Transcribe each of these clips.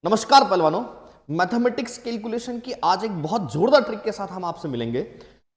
नमस्कार पहलवानों, mathematics calculation की आज एक बहुत जोरदार ट्रिक के साथ हम आपसे मिलेंगे।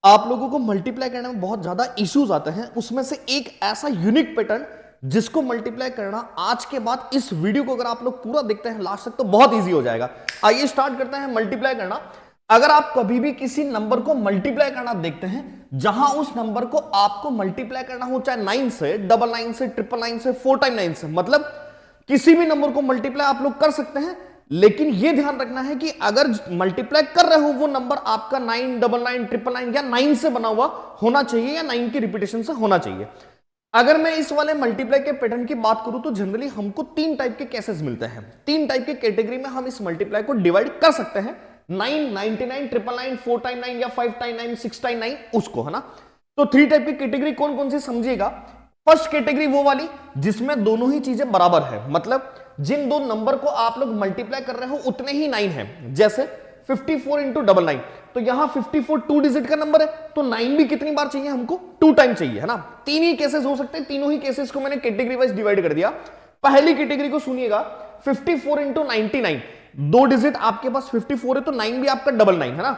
आप लोगों को मल्टीप्लाई करने में बहुत ज्यादा इश्यूज आते हैं, उसमें से एक ऐसा यूनिक पैटर्न जिसको मल्टीप्लाई करना आज के बाद इस वीडियो को अगर आप लोग पूरा देखते हैं लास्ट तक तो बहुत इजी हो जाएगा। आइए स्टार्ट करते हैं मल्टीप्लाई करना। अगर आप कभी भी किसी नंबर को मल्टीप्लाई करना देखते हैं, जहां उस नंबर को आपको मल्टीप्लाई करना हो, चाहे 9 से, 99 से, 999 से, 4 टाइम 9 से, मतलब किसी भी नंबर को मल्टीप्लाई आप लोग कर सकते हैं, लेकिन यह ध्यान रखना है कि अगर मल्टीप्लाई कर रहे हो वो नंबर आपका 999, 999 या 9 से बना हुआ होना चाहिए या 9 की रिपीटेशन से होना चाहिए। अगर मैं इस वाले मल्टीप्लाई के पैटर्न की बात करूं तो जनरली हमको 3 टाइप के केसेस मिलते हैं। 3 टाइप के कैटेगरी में हम इस मल्टीप्लाई को डिवाइड कर सकते हैं। 9, 99, 999, 4 टाइम 9 या 5 टाइम 9, 6 टाइम 9, उसको, है ना। तो 3 टाइप की कैटेगरी कौन कौन सी समझिएगा। फर्स्ट कैटेगरी वो वाली जिसमें दोनों ही चीजें बराबर है, मतलब जिन दो नंबर को आप लोग मल्टीप्लाई कर रहे हो उतने ही 9 है। जैसे 54 इंटू 99, तो यहां 54 2 डिजिट का नंबर है, तो 9 भी कितनी बार चाहिए हमको, 2 टाइम चाहिए, है ना। 3 ही केसेस हो सकते हैं, तीनों ही केसेस को मैंने कैटेगरी वाइज डिवाइड कर दिया। पहली कैटेगरी को सुनिएगा, 54 इंटू 99, 2 डिजिट आपके पास 54 है, तो 9 भी आपका 99, है ना।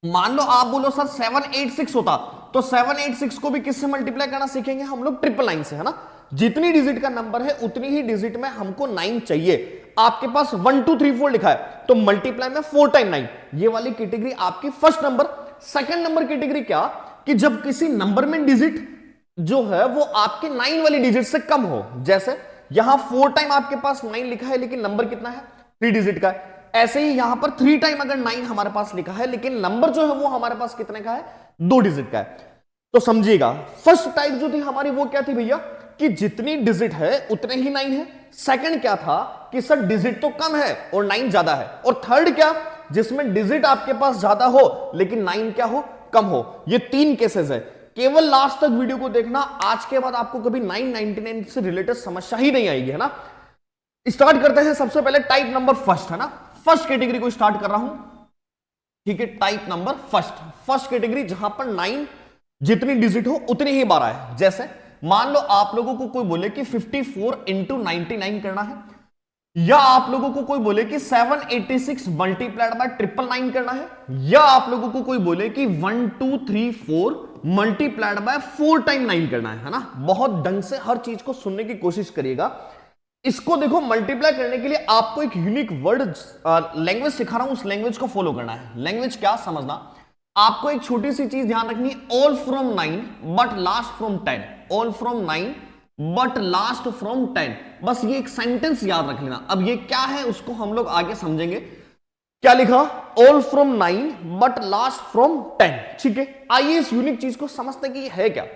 मान लो आप बोलो सर 786 होता, तो 786 को भी किससे मल्टीप्लाई करना सीखेंगे हम लोग, 999 से, है ना। जितनी डिजिट का नंबर है उतनी ही डिजिट में हमको 9 चाहिए। आपके पास 1 2 3 4 लिखा है, तो मल्टीप्लाई में 4 टाइम 9, ये वाली कैटेगरी आपकी first number. Second number category क्या, कि जब किसी नंबर में डिजिट जो है वो आपके 9 वाली डिजिट से कम हो। जैसे यहां 4 टाइम आपके पास 9 लिखा है, लेकिन नंबर कितना है, 3 डिजिट का है। ऐसे ही यहां पर 3 टाइम अगर 9 हमारे पास लिखा है, लेकिन नंबर जो है वो हमारे पास कितने का है, 2 डिजिट का है। तो समझिएगा, फर्स्ट टाइप जो थी हमारी वो क्या थी भैया, कि जितनी डिजिट है उतने ही 9 है। सेकंड क्या था कि सर डिजिट तो कम है और 9 ज्यादा है। और थर्ड क्या, जिसमें डिजिट आपके पास ज्यादा हो लेकिन 9 क्या हो, कम हो। ये 3 केसेस है। केवल लास्ट तक वीडियो को देखना, आज के बाद आपको कभी 999 से रिलेटेड समस्या ही नहीं आएगी, है ना। स्टार्ट करते हैं सबसे पहले टाइप नंबर फर्स्ट, है ना। फर्स्ट कैटेगरी को स्टार्ट कर रहा हूं, ठीक है। टाइप नंबर फर्स्ट कैटेगरी जहां पर 9 जितनी डिजिट हो उतनी ही बार आए। जैसे मान लो आप लोगों को कोई बोले कि 54 इंटू 99 करना है, या आप लोगों को कोई बोले कि 786 मल्टीप्लाइड बाय 999 करना है, या आप लोगों को कोई बोले कि 1 2 3 4 मल्टीप्लाइड बाय 4 टाइम 9 करना है ना। बहुत ढंग से हर चीज को सुनने की कोशिश करिएगा। इसको देखो, मल्टीप्लाई करने के लिए आपको एक यूनिक वर्ड लैंग्वेज सिखा रहा हूं, उस लैंग्वेज को फॉलो करना है। लैंग्वेज क्या समझना, आपको एक छोटी सी चीज ध्यान रखनी है, all from 9 but last from 10, all from 9 but last from 10, बस ये एक सेंटेंस याद रख लेना। अब ये क्या है उसको हम लोग आगे समझेंगे। क्या लिखा, all from 9 but last from 10, ठीक है। आइए इस यूनिक चीज को समझते कि ये है क्या।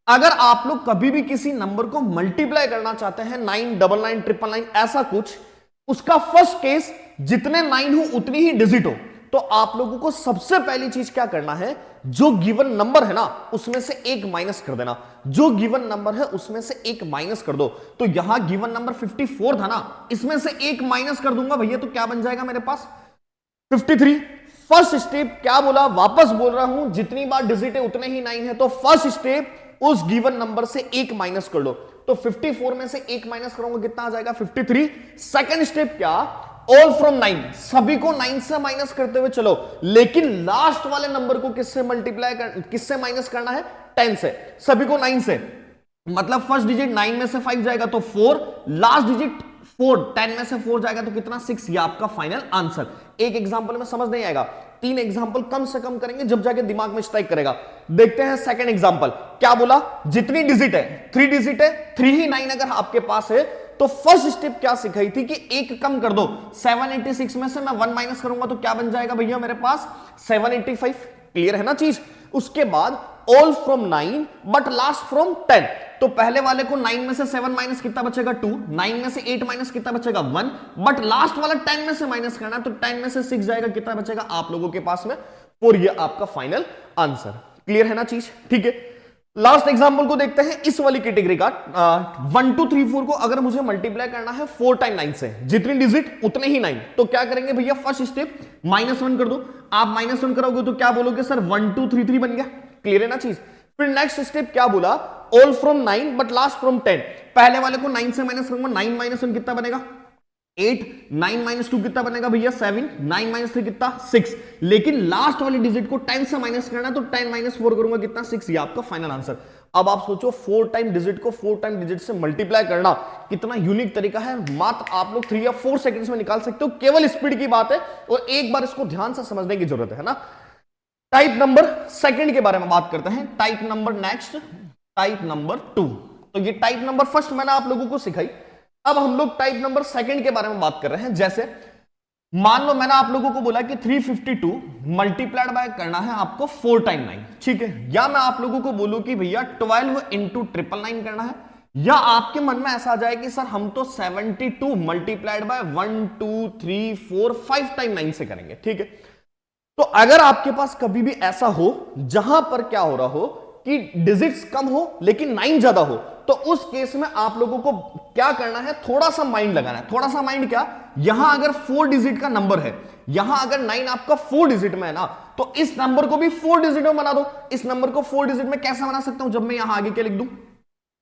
अगर आप लोग कभी भी किसी नंबर को मल्टीप्लाई करना चाहते हैं, 999, 999 ऐसा कुछ, उसका फर्स्ट केस जितने 9 हो उतनी ही डिजिट हो, तो आप लोगों को सबसे पहली चीज क्या करना है, जो गिवन नंबर है ना उसमें से एक माइनस कर देना। जो गिवन नंबर है उसमें से एक माइनस कर दो। तो यहां गिवन नंबर 54 था ना, इसमें से एक माइनस कर दूंगा भैया, तो क्या बन जाएगा मेरे पास, 53। फर्स्ट स्टेप क्या बोला, वापस बोल रहा हूं, जितनी बार डिजिट है उतने ही 9 है, तो फर्स्ट स्टेप उस गिवन नंबर से एक माइनस कर लो। तो 54 में से एक माइनस करूंगा, कितना आ जाएगा, 53। सेकंड स्टेप क्या, ऑल फ्रॉम 9, सभी को 9 से माइनस करते हुए चलो, लेकिन लास्ट वाले नंबर को किससे मल्टीप्लाई किससे माइनस करना है, 10 से। सभी को 9 से, मतलब फर्स्ट डिजिट 9 में से 5 जाएगा तो 4, लास्ट डिजिट 4, 10 में से 4 जाएगा तो कितना, 6। ये आपका फाइनल आंसर। एक एग्जांपल में समझ नहीं आएगा, 3 एग्जांपल कम से कम करेंगे जब जाके दिमाग में स्ट्राइक करेगा। देखते हैं सेकंड एग्जांपल। क्या बोला, जितनी डिजिट है, 3 डिजिट है, 3 ही 9 अगर आपके पास है, तो फर्स्ट स्टेप क्या सिखाई थी कि एक कम कर दो। 786 में से मैं 1 माइनस करूंगा तो क्या बन जाएगा भैया मेरे पास, 785। क्लियर है ना चीज। उसके बाद all from 9 but last from 10, तो पहले वाले को 9 में से 7 माइनस कितना बचेगा, 2, 9 में से 8 माइनस कितना बचेगा, 1, बट लास्ट वाला 10 में से माइनस करना, तो 10 में से 6 जाएगा, कितना बचेगा आप लोगों के पास में, 4। ये आपका फाइनल आंसर। क्लियर है ना चीज, ठीक है। लास्ट एग्जांपल को देखते हैं इस वाली कैटेगरी का। 1 2 3 4 को अगर मुझे मल्टीप्लाई करना है 4 टाइम 9 से, जितनी डिजिट उतने ही 9, तो क्या करेंगे भैया, फर्स्ट स्टेप -1 कर दो। आप -1 करोगे तो क्या बोलोगे, सर 1 2 3 3 बन गया। क्लियर है ना चीज। फिर नेक्स्ट स्टेप क्या बोला, all from 9 but last from 10, पहले वाले को 9 से माइनस करूंगा, 9 - 1 कितना बनेगा, 8, 9 माइनस 2 कितना बनेगा भैया 7, 9 माइनस 3 कितना 6, लेकिन लास्ट वाले डिजिट को 10 से माइनस करना है तो 10 माइनस 4 करूंगा कितना 6, ये आपका फाइनल आंसर। अब आप सोचो 4 टाइम डिजिट को 4 टाइम डिजिट से मल्टीप्लाई करना कितना यूनिक तरीका है, मात्र आप लोग 3 या 4 सेकंड्स में निकाल सकते हो, केवल स्पीड की बात है और एक बार इसको ध्यान से समझने की जरूरत है ना। टाइप नंबर सेकंड के बारे में बात करते हैं, type number next, type number 2। तो ये टाइप नंबर फर्स्ट मैंने आप लोगों को सिखाई, अब हम लोग टाइप नंबर सेकंड के बारे में बात कर रहे हैं। जैसे मान लो मैंने आप लोगों को बोला कि 352 मल्टीप्लाइड बाय करना है आपको 4 टाइम 9, ठीक है, या मैं आप लोगों को बोलूं कि भैया 12 इंटू 999 करना है, या आपके मन में ऐसा आ जाए कि सर हम तो 72 मल्टीप्लाइड बाय 1 2 3 4 5 टाइम 9 से करेंगे, ठीक है। तो अगर आपके पास कभी भी ऐसा हो जहां पर क्या हो रहा हो कि डिजिट्स कम हो लेकिन 9 ज्यादा हो, तो उस केस में आप लोगों को क्या करना है, थोड़ा सा माइंड लगाना है। थोड़ा सा माइंड क्या, यहां अगर 4 डिजिट का नंबर है, यहां अगर 9 आपका 4 डिजिट में है ना, तो इस नंबर को भी 4 डिजिट में बना दो। इस नंबर को 4 डिजिट में कैसे बना सकता हूं, जब मैं यहां आगे क्या लिख दूं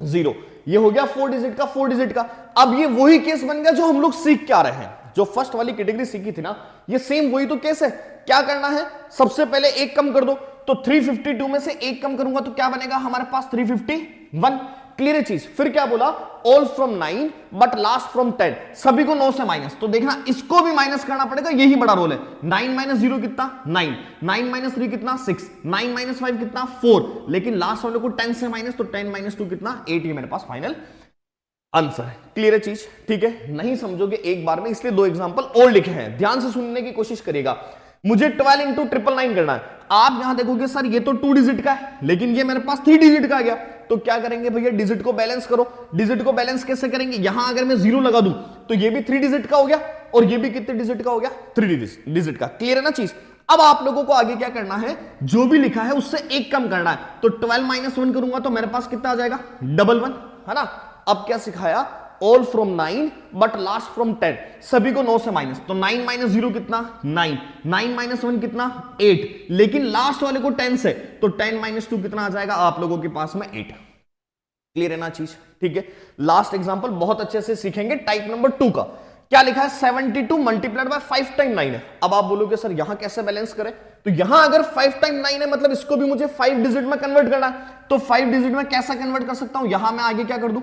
0, ये हो गया 4 डिजिट का 4 डिजिट का। अब ये वही केस बन गया जो हम लोग सीख के आ रहे हैं, जो फर्स्ट वाली कैटेगरी सीखी थी ना, ये सेम वही तो केस है। क्या करना है, सबसे पहले एक कम कर दो, तो 352 में से एक कम करूंगा तो क्या बनेगा हमारे पास 351, क्लियर है चीज। फिर क्या बोला, all from 9 but last from 10, सभी को 9 से माइनस, तो देखना इसको भी माइनस करना पड़ेगा, यही बड़ा रोल है। 9 माइनस 0 कितना 9, 9 माइनस 3 कितना 6, 9 माइनस 5 कितना 4, लेकिन लास्ट वाले को 10 से माइनस, तो 10 माइनस 2 कितना 8, ये मेरे पास फाइनल आंसर है। क्लियर है चीज, ठीक है, नहीं समझोगे एक बार में, इसलिए 2 एग्जांपल और लिखे हैं, ध्यान से सुनने की कोशिश करिएगा। मुझे 12 इंटू 999 करना है, आप यहां देखोगे सर ये तो 2 डिजिट का है, लेकिन ये मेरे पास 3 डिजिट का आ गया, तो क्या करेंगे भैया, डिजिट को बैलेंस करो। डिजिट को बैलेंस कैसे करेंगे, यहां अगर मैं 0 लगा दूं तो ये भी 3 डिजिट का हो गया और ये भी कितने डिजिट का हो गया 3 डिजिट का। क्लियर है ना चीज। अब आप लोगों को आगे क्या करना है, जो भी लिखा है उससे एक कम करना है, तो 12 माइनस 1 करूंगा तो मेरे पास कितना आ जाएगा 11, है ना। अब क्या सिखाया, all from 9 but last from 10, सभी को 9 से माइनस, तो 9 माइनस 0 कितना 9, 9 माइनस 1 कितना 8, लेकिन लास्ट वाले को 10 से, तो 10 माइनस 2 कितना आ जाएगा आप लोगों के पास में 8। क्लियर है ना चीज, ठीक है। लास्ट एग्जांपल बहुत अच्छे से सीखेंगे टाइप नंबर 2 का। क्या लिखा है, 72 मल्टीप्लाइड बाय 5 टाइम 9 है। अब आप बोलोगे सर यहां कैसे बैलेंस करें, तो यहां अगर 5 टाइम 9 है मतलब इसको भी मुझे 5 डिजिट में कन्वर्ट करना है, तो 5 डिजिट में कैसा कन्वर्ट कर सकता हूं, यहां मैं आगे क्या कर दूं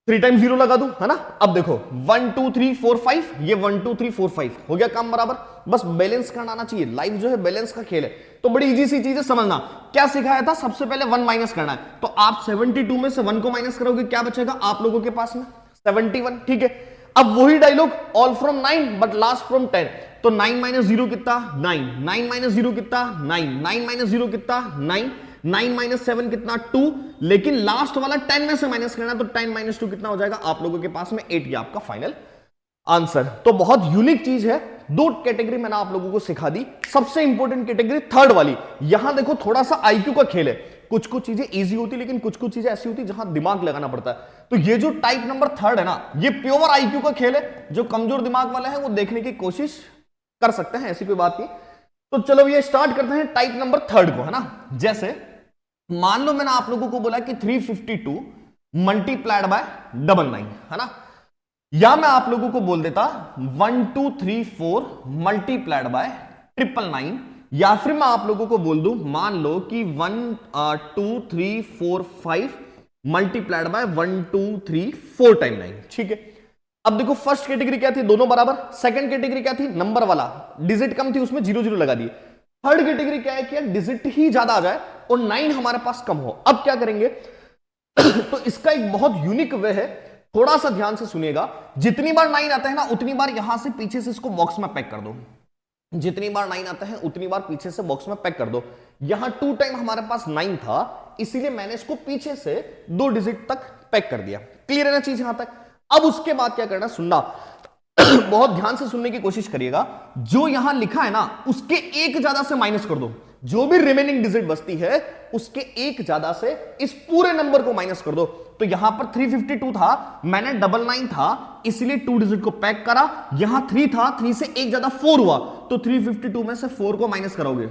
3 टाइम 0 लगा दूं, है ना। अब देखो 1 2 3 4 5, ये 1 2 3 4 5 हो गया काम बराबर, बस बैलेंस करना आना चाहिए। लाइफ जो है बैलेंस का खेल है, तो बड़ी इजी सी चीज है समझना। क्या सिखाया था, सबसे पहले 1 माइनस करना है, तो आप 72 में से 1 को माइनस करोगे, क्या बचेगा आप लोगों के पास में 71, ठीक है। अब वही dialogue, all from 9 but last from 10, तो 9 माइनस 0 कितना 9, 9 माइनस 0 कितना 9, 9 माइनस 0 कितना 9, 9 माइनस 7 कितना 2, लेकिन लास्ट वाला 10 में से माइनस करना, तो 10 माइनस 2 कितना हो जाएगा आप लोगों के पास में 8, ये आपका फाइनल आंसर। तो बहुत यूनिक चीज है, 2 कैटेगरी मैंने आप लोगों को सिखा दी। सबसे इंपॉर्टेंट कैटेगरी थर्ड वाली, यहां देखो थोड़ा सा आईक्यू का खेल है, कुछ कुछ चीजें इजी होती लेकिन कुछ कुछ चीजें ऐसी होती जहां दिमाग लगाना पड़ता है। तो ये जो टाइप नंबर थर्ड है ना, ये प्योर आईक्यू का खेल है, जो कमजोर दिमाग वाला है वो देखने की कोशिश कर सकते हैं, ऐसी कोई बात नहीं। तो चलो ये स्टार्ट करते हैं टाइप नंबर थर्ड को, है ना। जैसे मान लो मैंने आप लोगों को बोला कि 352 मल्टीप्लाइड बाय 99, है ना, या मैं आप लोगों को बोल देता 1 2 3 4 मल्टीप्लाइड बाय 999, या फिर मैं आप लोगों को बोल दूं मान लो कि 1 2 3 4 5 मल्टीप्लाइड बाय 1 2 3 4 टाइम 9, ठीक है। अब देखो फर्स्ट कैटेगरी क्या थी, दोनों बराबर। सेकंड कैटेगरी क्या थी, नंबर वाला डिजिट कम थी, उसमें 0 0 लगा दिए। थर्ड कैटेगरी क्या है कि डिजिट ही ज्यादा आ जाए और 9 हमारे पास कम हो। अब क्या करेंगे तो इसका एक बहुत यूनिक वे है, थोड़ा सा ध्यान से सुनिएगा। जितनी बार 9 आता है ना, उतनी बार यहां से पीछे से इसको बॉक्स में पैक कर दो। जितनी बार 9 आता है उतनी बार पीछे से बॉक्स में पैक कर दो। यहां 2 टाइम हमारे पास 9 था, इसीलिए मैंने इसको पीछे से 2 डिजिट तक पैक कर दिया। क्लियर है ना चीज यहां तक। अब उसके बाद क्या करना, सुनना बहुत ध्यान से सुनने की कोशिश करिएगा। जो यहां लिखा है ना, उसके एक ज्यादा से माइनस कर दो। जो भी रिमेनिंग डिजिट बचती है उसके एक ज्यादा से इस पूरे नंबर को माइनस कर दो। तो यहां पर 352 था, मैंने 99 था, इसलिए 2 डिजिट को पैक करा। यहां 3 था, 3 से एक ज्यादा 4 हुआ, तो 352 में से 4 को माइनस करोगे,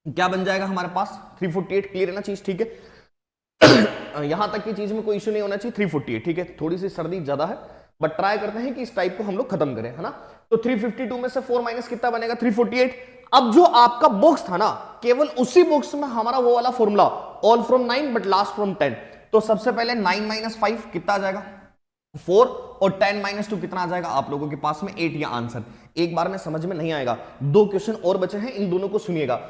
क्या बन जाएगा हमारे पास 348। क्लियर है ना चीज, ठीक है। यहां तक की चीज में कोई इश्यू नहीं होना चाहिए। 348, ठीक है। थोड़ी सी सर्दी ज्यादा है बट ट्राई करते हैं कि इस टाइप को हम लोग खत्म करें, है ना। तो 352 में से 4 माइनस कितना बनेगा 348। अब जो आपका बॉक्स था ना, केवल उसी बॉक्स में हमारा वो वाला formula, all from 9 but last from 10। तो सबसे पहले 9 माइनस 5 कितना आ जाएगा 4, और 10 माइनस 2 कितना आ जाएगा आप लोगों के पास में 8। या आंसर एक बार में समझ में नहीं आएगा, 2 क्वेश्चन और बचे हैं, इन दोनों को सुनिएगा।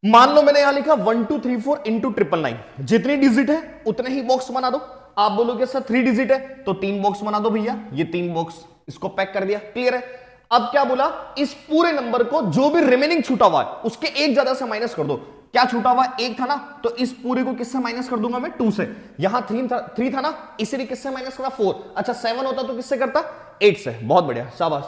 मान लो मैंने यहां लिखा 1 2 3 4 इंटू 999, जितनी डिजिट है उतने ही बॉक्स बना दो। आप बोलोगे सर 3 डिजिट है तो 3 बॉक्स बना दो भैया, ये 3 बॉक्स, इसको पैक कर दिया, क्लियर है। अब क्या बोला, इस पूरे नंबर को जो भी रिमेनिंग छूटा हुआ है उसके एक ज्यादा से माइनस कर दो। क्या छूटा हुआ, 1 था ना, तो इस पूरे को किससे माइनस कर दूंगा मैं 2 से। यहां 3 था ना, इसीलिए किससे माइनस करा 4। अच्छा 7 होता तो किससे करता 8 से। बहुत बढ़िया, शाबाश।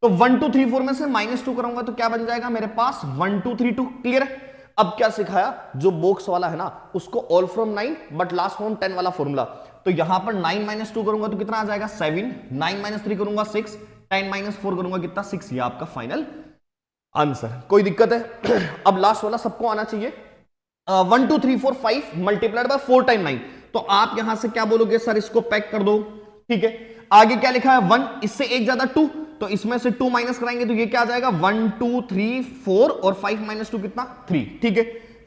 तो 1 2 3 4 में से -2 करूंगा तो क्या बन जाएगा मेरे पास 1 2 3 2, क्लियर है। अब क्या सिखाया, जो बॉक्स वाला है ना उसको all from 9 but last from 10 वाला फॉर्मूला। तो यहां पर 9 माइनस 2 करूंगा तो कितना आ जाएगा 7, 9 माइनस 3 करूंगा 6, 10 माइनस 4 करूंगा कितना 6। ये आपका फाइनल आंसर। कोई दिक्कत है? अब लास्ट वाला सबको आना चाहिए। 1 2 3 4 5 मल्टीप्लाइड बाय 4 टाइम 9। तो आप यहां से क्या बोलोगे, सर इसको पैक कर दो, ठीक है। आगे क्या लिखा है 1, इससे एक ज्यादा 2, तो इसमें से 2 माइनस कराएंगे तो ये क्या आ जाएगा 1 2 3 4, और 5 माइनस 2 कितना 3, ठीक है।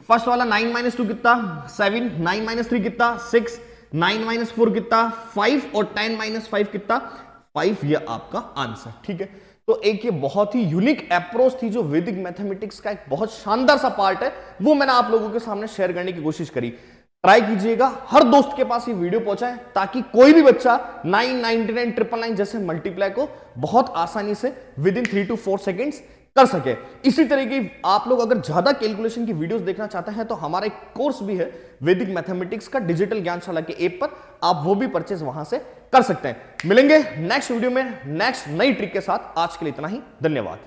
फर्स्ट वाला 9 माइनस 2 कितना 7, 9 माइनस 3 कितना 6, 9 माइनस 4 कितना 5, और 10 माइनस 5 कितना 5। ये आपका आंसर, ठीक है। तो एक ये बहुत ही यूनिक अप्रोच थी जो वैदिक मैथमेटिक्स का एक बहुत शानदार सा पार्ट है, वो मैंने आप लोगों के सामने शेयर करने की कोशिश करी। ट्राई कीजिएगा, हर दोस्त के पास ये वीडियो पहुंचाएं ताकि कोई भी बच्चा 9 99 999 जैसे मल्टीप्लाई को बहुत आसानी से विद इन 3 to 4 सेकेंड्स कर सके। इसी तरह की आप लोग अगर ज्यादा कैलकुलेशन की वीडियोस देखना चाहते हैं तो हमारा एक कोर्स भी है वैदिक मैथमेटिक्स का डिजिटल ज्ञानशाला के ऐप पर, आप वो भी परचेज वहां से कर सकते हैं। मिलेंगे नेक्स्ट वीडियो में नेक्स्ट नई ट्रिक के साथ। आज के लिए इतना ही, धन्यवाद।